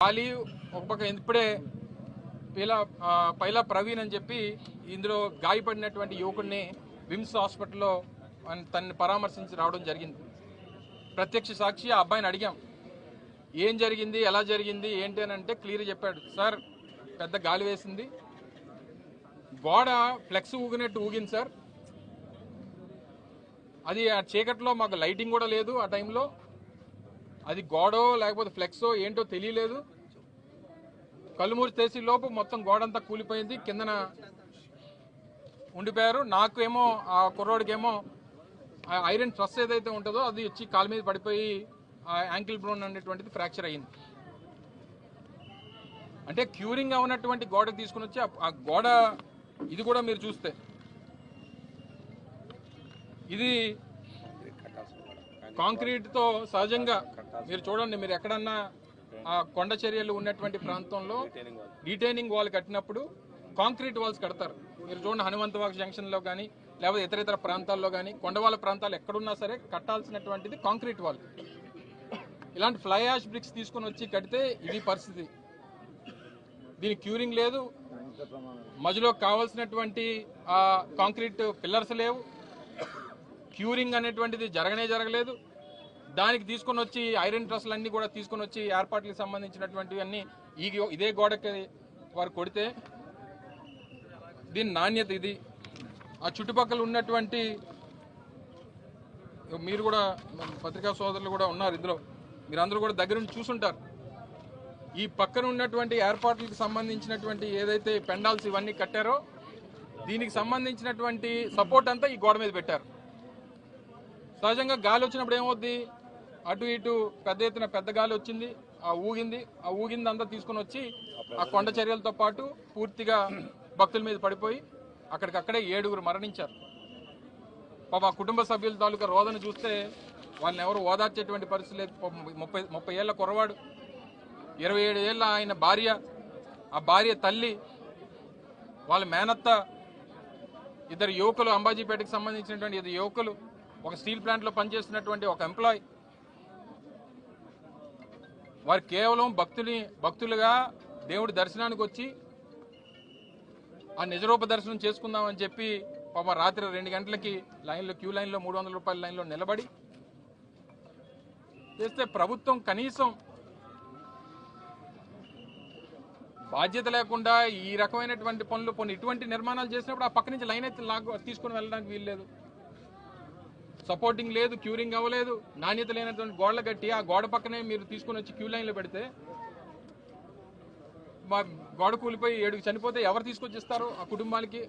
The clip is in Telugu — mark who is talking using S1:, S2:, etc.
S1: ఖాళీ ఒక పక్క ఇప్పుడే పైలా ప్రవీణ్ అని చెప్పి ఇందులో గాయపడినటువంటి యువకుడిని విమ్స్ హాస్పిటల్లో తనని పరామర్శించి రావడం జరిగింది. ప్రత్యక్ష సాక్షి ఆ అబ్బాయిని అడిగాం, ఏం జరిగింది, ఎలా జరిగింది ఏంటి అని అంటే క్లియర్ చెప్పాడు. సార్, పెద్ద గాలి వేసింది, గోడ ఫ్లెక్స్ ఊగినట్టు ఊగింది సార్. అది ఆ చీకట్లో మాకు లైటింగ్ కూడా లేదు ఆ టైంలో. అది గోడో లేకపోతే ఫ్లెక్సో ఏంటో తెలియలేదు. కళ్ళుమూరి తెసి లోపు మొత్తం గోడంతా కూలిపోయింది, కిందన ఉండిపోయారు. నాకేమో ఆ కుర్రోడికేమో ఐరన్ ట్రస్ ఏదైతే ఉంటుందో అది వచ్చి కాలు మీద పడిపోయి యాంకిల్ బ్రోన్ అనేటువంటిది ఫ్రాక్చర్ అయ్యింది. అంటే క్యూరింగ్ అవునటువంటి గోడకు తీసుకుని వచ్చి ఆ గోడ ఇది కూడా మీరు చూస్తే ఇది కాంక్రీట్తో సహజంగా మీరు చూడండి, మీరు ఎక్కడన్నా ఆ కొండ చర్యలు ఉన్నటువంటి ప్రాంతంలో రిటైనింగ్ వాల్ కట్టినప్పుడు కాంక్రీట్ వాల్స్ కడతారు. మీరు చూడండి, హనుమంతవాక్ జంక్షన్లో కానీ లేకపోతే ఇతర ప్రాంతాల్లో కానీ కొండవాళ్ళ ప్రాంతాలు ఎక్కడున్నా సరే కట్టాల్సినటువంటిది కాంక్రీట్ వాల్. ఇలాంటి ఫ్లై యాష్ బ్రిక్స్ తీసుకుని వచ్చి కడితే ఇది పరిస్థితి. దీనికి క్యూరింగ్ లేదు, మధ్యలో కావాల్సినటువంటి కాంక్రీట్ పిల్లర్స్ లేవు, క్యూరింగ్ అనేటువంటిది జరగలేదు. దానికి తీసుకొని వచ్చి ఐరన్ ట్రస్లు అన్నీ కూడా తీసుకొని వచ్చి ఏర్పాట్లకు సంబంధించినటువంటివి అన్నీ ఇదే గోడకి వారు కొడితే దీని నాణ్యత ఇది. ఆ చుట్టుపక్కల ఉన్నటువంటి మీరు కూడా పత్రికా సోదరులు కూడా ఉన్నారు ఇందులో, మీరందరూ కూడా దగ్గర నుంచి చూసుంటారు. ఈ పక్కన ఉన్నటువంటి ఏర్పాట్లకు సంబంధించినటువంటి ఏదైతే పెండాల్స్ ఇవన్నీ కట్టారో దీనికి సంబంధించినటువంటి సపోర్ట్ అంతా ఈ గోడ మీద పెట్టారు. సహజంగా గాలి వచ్చినప్పుడు ఏమవుద్ది, అటు ఇటు పెద్ద ఎత్తున పెద్ద గాలి వచ్చింది, ఆ ఊగింది అంతా తీసుకుని వచ్చి ఆ కొండ చర్యలతో పాటు పూర్తిగా భక్తుల మీద పడిపోయి అక్కడికక్కడే 7 మరణించారు. పాప ఆ కుటుంబ సభ్యుల తాలూకా రోదన చూస్తే వాళ్ళని ఎవరు ఓదార్చేటువంటి పరిస్థితి లేదు. 30 ఏళ్ల కుర్రవాడు, 27 ఏళ్ళ ఆయన భార్య, ఆ భార్య తల్లి, వాళ్ళ మేనత్త, 2 యువకులు, అంబాజీపేటకు సంబంధించినటువంటి 2 యువకులు, ఒక స్టీల్ ప్లాంట్లో పనిచేస్తున్నటువంటి ఒక ఎంప్లాయ్. వారు కేవలం భక్తులుగా దేవుడి దర్శనానికి వచ్చి ఆ నిజరూప దర్శనం చేసుకుందామని చెప్పి పాప రాత్రి 2 గంటలకి క్యూ లైన్లో 300 రూపాయల లైన్లో నిలబడి చేస్తే ప్రభుత్వం కనీసం బాధ్యత లేకుండా ఈ రకమైనటువంటి పనులు ఇటువంటి నిర్మాణాలు చేసినప్పుడు ఆ పక్క నుంచి లైన్ అయితే తీసుకుని వెళ్ళడానికి వీల్లేదు. సపోర్టింగ్ లేదు, క్యూరింగ్ అవ్వలేదు, నాణ్యత లేనటువంటి గోడలు కట్టి ఆ గోడ పక్కనే మీరు తీసుకుని వచ్చి క్యూ లైన్లో పెడితే గోడ కూలిపోయి 7 చనిపోతే ఎవరు తీసుకొచ్చి ఇస్తారు ఆ కుటుంబాలకి?